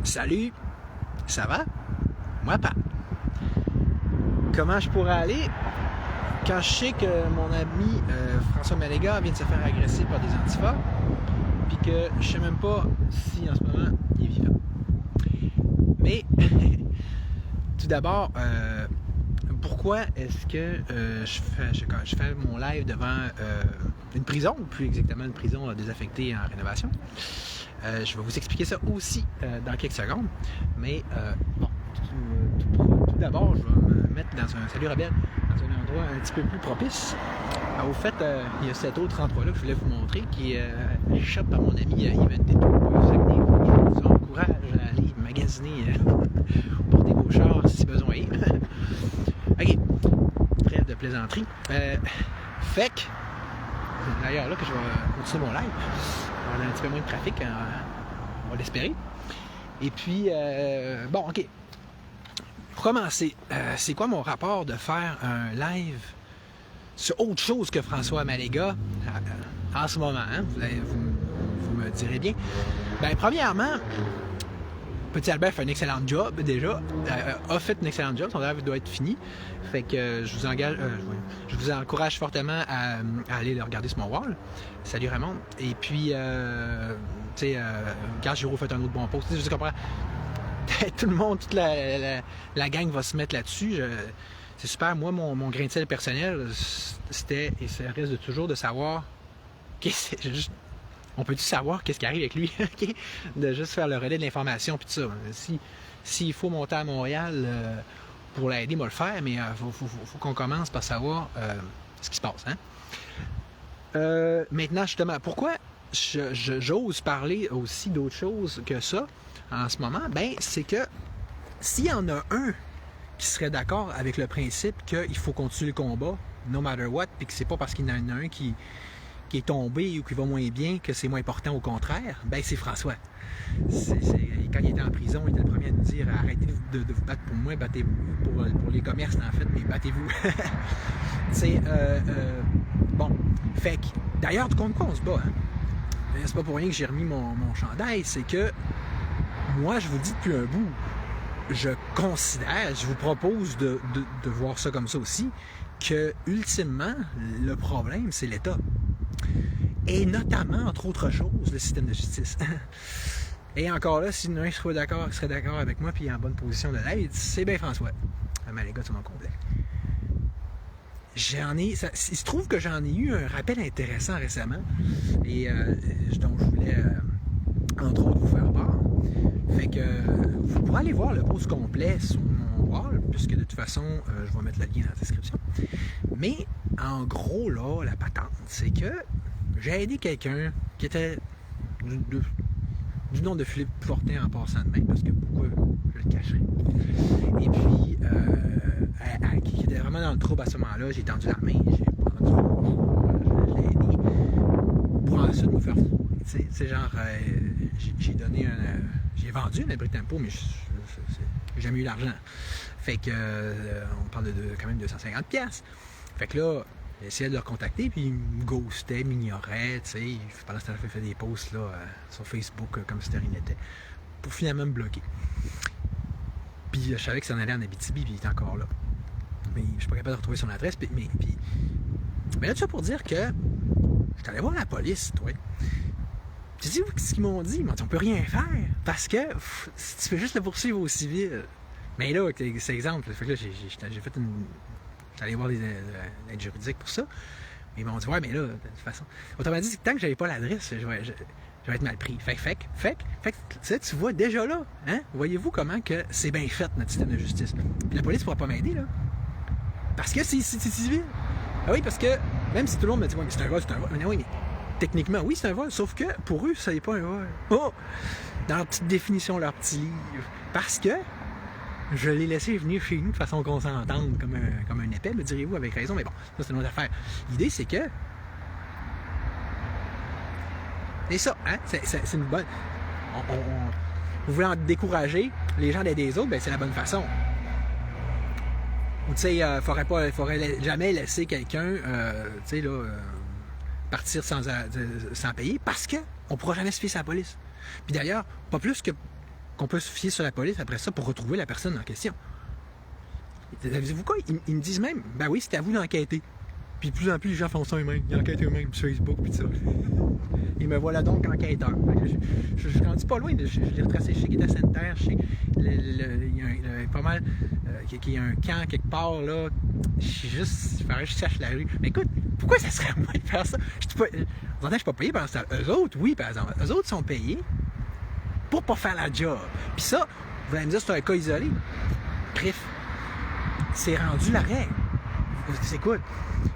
Salut, ça va? Moi pas. Comment je pourrais aller quand je sais que mon ami François Maléga vient de se faire agresser par des antifas, puis que je sais même pas si en ce moment il est vivant. Mais tout d'abord, pourquoi est-ce que je fais mon live devant une prison, ou plus exactement une prison désaffectée en rénovation? Je vais vous expliquer ça aussi dans quelques secondes. Mais bon, tout d'abord, je vais me mettre dans un salut rebelle, dans un endroit un petit peu plus propice. Au fait, il y a cet autre endroit-là que je voulais vous montrer qui est shot par mon ami Yvan Této. Je vous encourage à aller magasiner pour des beaux chars si besoin est. Ok, trêve de plaisanterie. Fait que, d'ailleurs là que je vais continuer mon live. On a un petit peu moins de trafic, on va l'espérer. Et puis, bon, ok. Pour commencer, c'est quoi mon rapport de faire un live sur autre chose que François Maléga en ce moment? Hein? Vous me direz bien. Ben, premièrement, Petit Albert fait un excellent job déjà, a fait un excellent job, son live doit être fini. Fait que je vous encourage fortement à aller le regarder sur mon wall. Salut Raymond. Et puis, tu sais, quand Giro fait un autre bon post, je comprends. Tout le monde, toute la gang va se mettre là-dessus. C'est super. Moi, mon grain de sel personnel, c'était, et ça reste toujours de savoir on peut-tu savoir qu'est-ce qui arrive avec lui? Okay? De juste faire le relais de l'information puis tout ça. S'il faut monter à Montréal pour l'aider, il va le faire, mais il faut qu'on commence par savoir ce qui se passe. Hein? Maintenant, justement, pourquoi j'ose parler aussi d'autre chose que ça en ce moment? Ben, c'est que s'il y en a un qui serait d'accord avec le principe qu'il faut continuer le combat, no matter what, puis que c'est pas parce qu'il y en a un qui est tombé ou qui va moins bien que c'est moins important, au contraire, ben c'est François. Quand il était en prison, il était le premier à nous dire arrêtez de vous battre pour moi, battez-vous pour les commerces en fait, mais battez-vous. Bon, fait que d'ailleurs, contre quoi on se bat? Hein? C'est pas pour rien que j'ai remis mon chandail, c'est que moi je vous dis depuis un bout, je considère, je vous propose de voir ça comme ça aussi, que ultimement, le problème, c'est l'État. Et notamment, entre autres choses, le système de justice. Et encore là, si l'un serait d'accord avec moi, puis en bonne position de l'aide, c'est bien François. Maléga sur mon complet. Il se trouve que j'en ai eu un rappel intéressant récemment, et dont je voulais, entre autres, vous faire part. Fait que vous pourrez aller voir le post complet sur mon wall, puisque de toute façon, je vais mettre le lien dans la description. Mais en gros, là, la patente, c'est que j'ai aidé quelqu'un qui était du nom de Philippe Fortin en passant de main, parce que pourquoi je le cacherais. Et puis, qui était vraiment dans le trouble à ce moment-là, j'ai tendu la main, je l'ai aidé pour ensuite me faire fou. C'est genre, j'ai vendu un abri tempo, mais j'ai jamais eu l'argent. Fait que, on parle de quand même 250$. Fait que là, j'essayais de le recontacter, puis il me ghostait, m'ignorait, tu sais. Pendant ce temps-là, il fait des posts là, sur Facebook, comme si de rien n'était, pour finalement me bloquer. Puis je savais que ça en allait en Abitibi, puis il était encore là. Mais je suis pas capable de retrouver son adresse. Mais là, tout ça pour dire que je suis allé voir la police, toi. Tu sais ce qu'ils m'ont dit? Ils m'ont dit, on peut rien faire, parce que tu fais juste le poursuivre au civil. Mais là, c'est exemple. Fait que là, j'ai fait j'allais voir l'aide juridique pour ça. Mais ils m'ont dit, ouais, mais là, de toute façon. Autrement dit, tant que j'avais pas l'adresse, je vais être mal pris. Fait que, tu vois, déjà là, hein, voyez-vous comment que c'est bien fait, notre système de justice. Puis la police pourra pas m'aider, là. Parce que c'est civil. Ah oui, parce que, même si tout le monde me dit, ouais, mais c'est un vol. Mais oui, mais techniquement, oui, c'est un vol, sauf que pour eux, ça n'est pas un vol. Oh! Dans leur petite définition, leur petit livre. Parce que je l'ai laissé venir chez nous de façon qu'on s'entende comme un épais, me direz-vous, avec raison, mais bon, ça c'est une autre affaire. L'idée, c'est que c'est ça, hein? C'est une bonne. Vous voulez en décourager les gens d'aider les autres, ben c'est la bonne façon. Ou tu sais, faudrait jamais laisser quelqu'un, tu sais, là, partir sans payer, parce qu'on ne pourra jamais se fier à la police. Puis d'ailleurs, pas plus que qu'on peut se fier sur la police après ça pour retrouver la personne en question. Savez-vous quoi? Ils me disent même, ben oui, c'est à vous d'enquêter. Puis de plus en plus, les gens font ça eux-mêmes. Ils enquêtent eux-mêmes sur Facebook, puis tout ça. Et me voilà donc enquêteur. Je suis rendu pas loin. Je l'ai retracé chez Guida Center. Il y a pas mal. Il y a un camp quelque part, là. Il faudrait que je cherche la rue. Mais écoute, pourquoi ça serait à moi de faire ça? Je suis pas payé pendant ça. Eux autres, oui, par exemple. Eux autres sont payés pour pas faire la job. Puis ça, vous allez me dire, c'est un cas isolé. Bref, c'est rendu la règle. Écoute,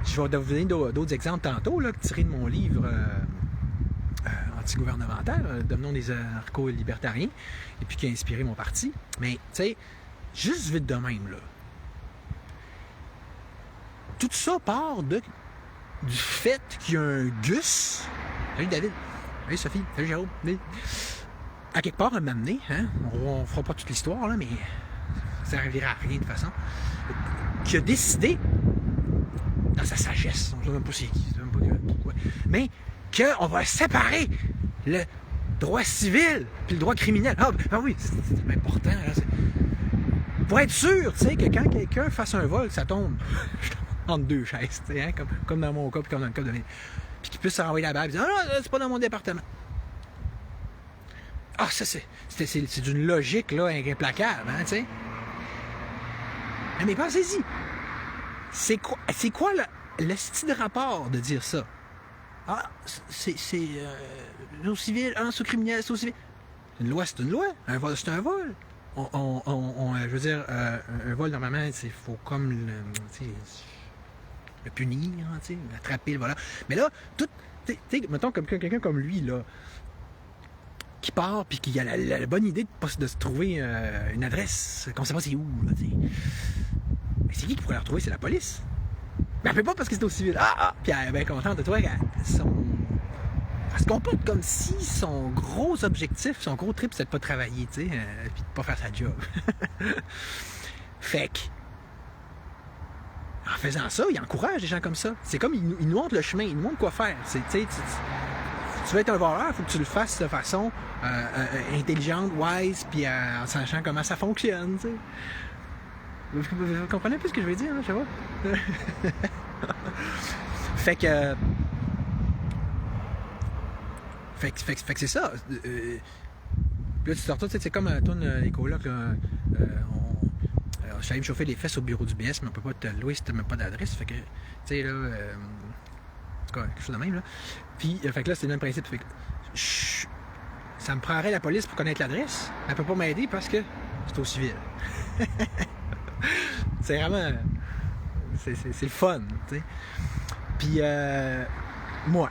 je vais vous donner d'autres exemples tantôt, là, tirés de mon livre anti-gouvernemental, Devenons des anarcho-libertariens, et puis qui a inspiré mon parti. Mais, tu sais, juste vite de même, là. Tout ça part du fait qu'il y a un Gus. Salut David. Salut Sophie. Salut Jérôme. À quelque part, à m'amener, hein? On fera pas toute l'histoire, là, mais ça ne servira à rien de toute façon. Qui a décidé, dans sa sagesse, on ne sait même pas c'est qui, même pas pourquoi, mais qu'on va séparer le droit civil puis le droit criminel. Ah ben oui, c'est important. Là, pour être sûr, tu sais, que quand quelqu'un fasse un vol, ça tombe entre deux chaises, tu sais, hein, comme dans mon cas, puis comme dans le cas de mes... Puis qu'il puisse se renvoyer la balle et dire « Ah non, c'est pas dans mon département. » Ah, ça, c'est d'une logique, là, implacable, hein, tu sais. Mais pensez-y. C'est quoi le style de rapport de dire ça? Ah, c'est au civil, c'est au criminel, c'est au civil. Une loi, c'est une loi. Un vol, c'est un vol. Je veux dire, un vol, normalement, il faut comme le punir, l'attraper, le voleur. Mais là, mettons, comme quelqu'un comme lui, là, qui part, puis qui a la bonne idée de se trouver une adresse, qu'on ne sait pas c'est où, là, t'sais. Mais c'est qui pourrait la retrouver? C'est la police. Mais elle peut pas parce que c'est au civil. Puis elle est bien contente de toi. Elle se comporte comme si son gros objectif, son gros trip, c'était de pas travailler, tu sais, puis de pas faire sa job. Fait que, en faisant ça, il encourage les gens comme ça. C'est comme, il nous montre le chemin, il nous montre quoi faire. Tu veux être un voleur, il faut que tu le fasses de façon intelligente, wise, puis en sachant comment ça fonctionne, tu sais. Vous comprenez un peu ce que je veux dire, hein, je sais pas. Fait que c'est ça. Là, tu sors tout, c'est comme toi, les colocs, là. Je suis allé me chauffer les fesses au bureau du BS, mais on peut pas te louer si tu n'as même pas d'adresse. Fait que, tu sais, là. En tout cas, quelque chose de même, là. Puis, fait que là, c'est le même principe. Fait que, ça me prendrait la police pour connaître l'adresse. Elle peut pas m'aider parce que c'est au civil. C'est vraiment... C'est le fun, tu sais. Puis, moi.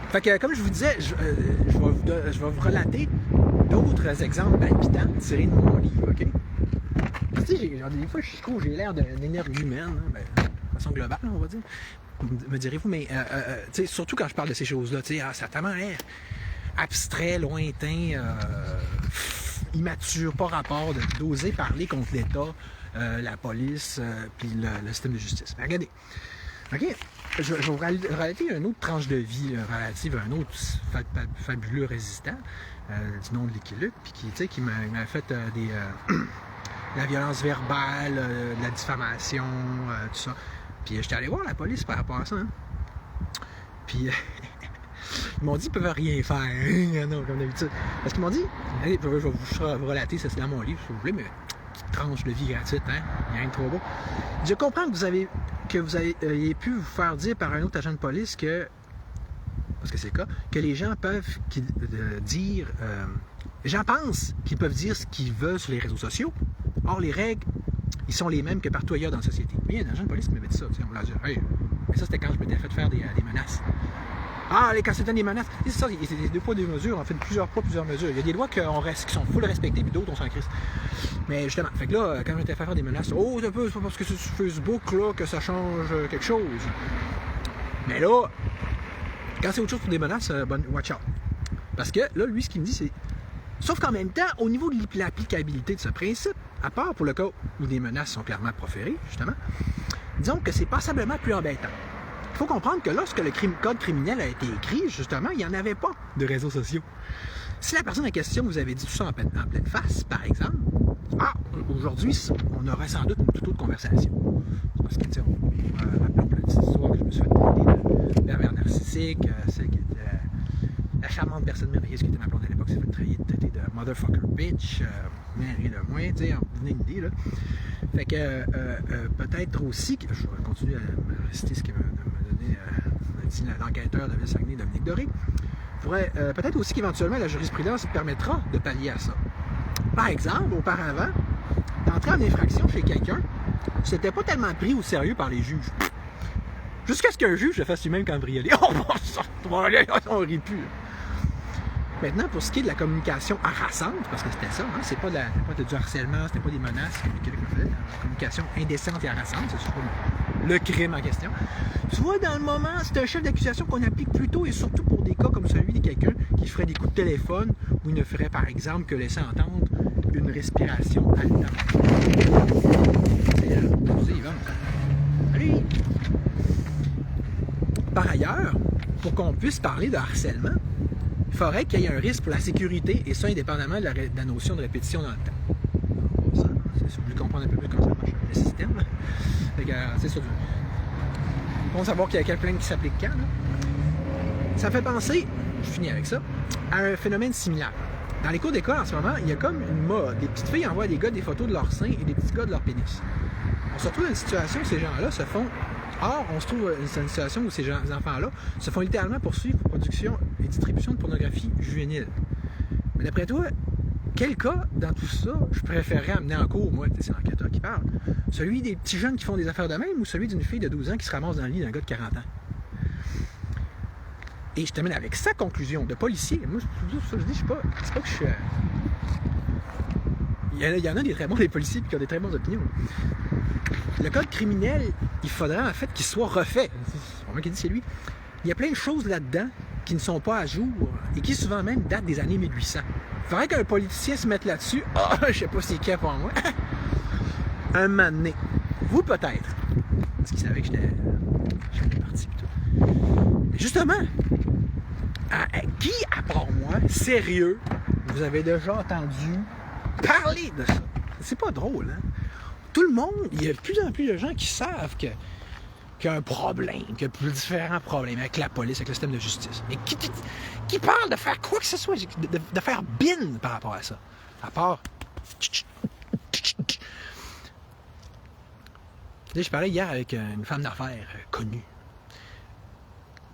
Fait que, comme je vous disais, je vais vous relater d'autres exemples palpitants tirés de mon livre, OK? Tu sais, des fois, je trouve que j'ai l'air d'un énergumène, hein, de façon globale, on va dire. Me direz-vous, mais, tu sais, surtout quand je parle de ces choses-là, tu sais, ça a tellement l'air abstrait, lointain, immature, pas rapport d'oser parler contre l'État, la police, puis le système de justice. Mais regardez, OK, je vais vous relater une autre tranche de vie relative à un autre fabuleux résistant du nom de Lucky Luke, puis qui m'a fait la violence verbale, de la diffamation, tout ça. Puis j'étais allé voir la police par rapport à ça. Hein. Puis ils m'ont dit qu'ils ne peuvent rien faire. Non, comme d'habitude. Parce qu'ils m'ont dit, allez, je vais vous relater, ça c'est dans mon livre, si vous voulez, mais petite tranche de vie gratuite, hein. Il n'y a rien de trop beau. Je comprends que vous ayez pu vous faire dire par un autre agent de police que, parce que c'est le cas, que les gens peuvent dire, les gens pensent qu'ils peuvent dire ce qu'ils veulent sur les réseaux sociaux. Or, les règles, ils sont les mêmes que partout ailleurs dans la société. Mais il y a un agent de police qui m'avait dit ça, on me l'a dit, hey. Mais ça, c'était quand je m'étais fait faire des menaces. Ah, quand c'était des menaces, c'est ça, c'est deux poids, deux mesures, on fait plusieurs poids, plusieurs mesures. Il y a des lois qui sont full respectées, puis d'autres, on s'en crisse. Mais justement, fait que là, quand je m'étais fait faire des menaces, oh, c'est pas parce que c'est sur Facebook, là, que ça change quelque chose. Mais là, quand c'est autre chose pour des menaces, watch out. Parce que là, lui, ce qu'il me dit, c'est... Sauf qu'en même temps, au niveau de l'applicabilité de ce principe, à part pour le cas où des menaces sont clairement proférées, justement, disons que c'est passablement plus embêtant. Il faut comprendre que lorsque le code criminel a été écrit, justement, il n'y en avait pas de réseaux sociaux. Si la personne en question vous avait dit tout ça en pleine face, par exemple, aujourd'hui, on aurait sans doute une toute autre conversation. Parce que, tu sais, rappelons la petite histoire que je me suis fait traiter de pervers narcissique, celle qui était la charmante personne merveilleuse qui était ma blonde à l'époque, s'est fait traiter de motherfucker bitch, rien de moins, tu sais, vous venez une idée, là. Fait que, peut-être aussi, que je vais continuer à me réciter ce que m'a donné l'enquêteur de Ville-Saguenay, Dominique Doré, peut-être aussi qu'éventuellement la jurisprudence permettra de pallier à ça. Par exemple, auparavant, d'entrer en infraction chez quelqu'un, c'était pas tellement pris au sérieux par les juges. Jusqu'à ce qu'un juge se fasse lui-même cambrioler. Oh, on rit plus. Maintenant, pour ce qui est de la communication harassante, parce que c'était ça, hein, c'est pas du harcèlement, c'était pas des menaces que le Québec me faisait, la communication indécente et harassante, c'est pas le crime en question. Tu vois, dans le moment, c'est un chef d'accusation qu'on applique plutôt et surtout pour des cas comme celui de quelqu'un qui ferait des coups de téléphone ou il ne ferait par exemple que laisser entendre une respiration haletante. C'est Yvonne. Salut! Par ailleurs, pour qu'on puisse parler de harcèlement, il faudrait qu'il y ait un risque pour la sécurité, et ça indépendamment de la notion de répétition dans le temps. Ça, c'est si vous voulez comprendre un peu plus comment ça marche le système. C'est ça. Bon, savoir qu'il y a quelle plainte qui s'applique quand. Là. Ça me fait penser, je finis avec ça, à un phénomène similaire. Dans les cours d'école, en ce moment, il y a comme une mode. Des petites filles envoient à des gars des photos de leur sein et des petits gars de leur pénis. On se retrouve dans une situation où ces gens-là se font... Or, on se trouve dans une situation où ces enfants-là se font littéralement poursuivre pour production et distribution de pornographie juvénile. Mais d'après toi, quel cas dans tout ça je préférerais amener en cours, moi, c'est l'enquêteur qui parle? Celui des petits jeunes qui font des affaires de même ou celui d'une fille de 12 ans qui se ramasse dans le lit d'un gars de 40 ans? Et je termine avec sa conclusion de policier. Moi, je dis, c'est pas que je suis... Il y en a des très bons, des policiers, qui ont des très bonnes opinions. Le code criminel, il faudrait en fait qu'il soit refait. C'est pas moi qui dis, c'est lui. Il y a plein de choses là-dedans qui ne sont pas à jour et qui souvent même datent des années 1800. Il faudrait qu'un politicien se mette là-dessus. Je sais pas si c'est qui pour moi. Un moment donné. Vous peut-être. Parce qu'il savait que j'étais parti plutôt. Mais justement, qui, à part moi, sérieux, vous avez déjà entendu parler de ça? C'est pas drôle, hein? Tout le monde, il y a de plus en plus de gens qui savent qu'il y a un problème, qu'il y a différents problèmes avec la police, avec le système de justice. Mais qui parle de faire quoi que ce soit, de faire bin par rapport à ça? À part... Je parlais hier avec une femme d'affaires connue.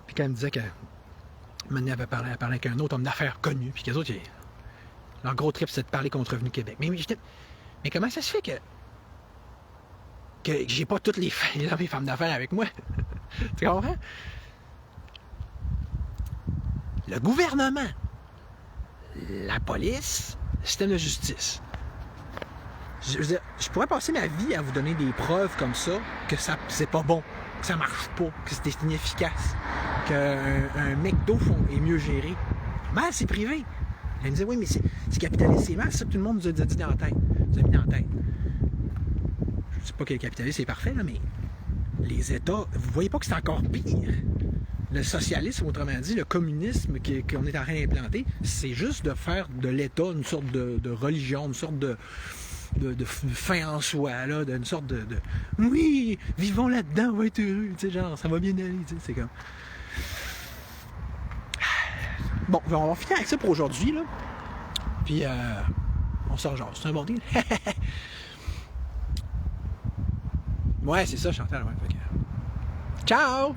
Puis quand elle me disait qu'elle avait parlé avec un autre homme d'affaires connu, puis qu'eux autres, leur gros trip, c'est de parler contre Revenu Québec. Mais comment ça se fait que j'ai pas toutes les femmes d'affaires avec moi? Tu comprends? Le gouvernement, la police, le système de justice. Je pourrais passer ma vie à vous donner des preuves comme ça, que c'est pas bon, que ça marche pas, que c'est inefficace, qu'un McDo est mieux géré. Mais c'est privé. Elle me disait, oui, mais c'est capitaliste, c'est mal, c'est ça que tout le monde nous a dit dans la tête. Nous a mis dans la tête. Je ne dis pas que le capitalisme c'est parfait, là, mais les États, vous voyez pas que c'est encore pire. Le socialisme, autrement dit, le communisme qu'on est en train d'implanter, c'est juste de faire de l'État une sorte de religion, une sorte de fin en soi, là, d'une sorte de oui, vivons là-dedans, on va être heureux, tu sais, genre, ça va bien aller, tu sais, c'est comme... Bon, on va finir avec ça pour aujourd'hui, là. Puis, on sort genre, c'est un bon deal. Ouais, c'est ça, Chantal, ouais. Ciao!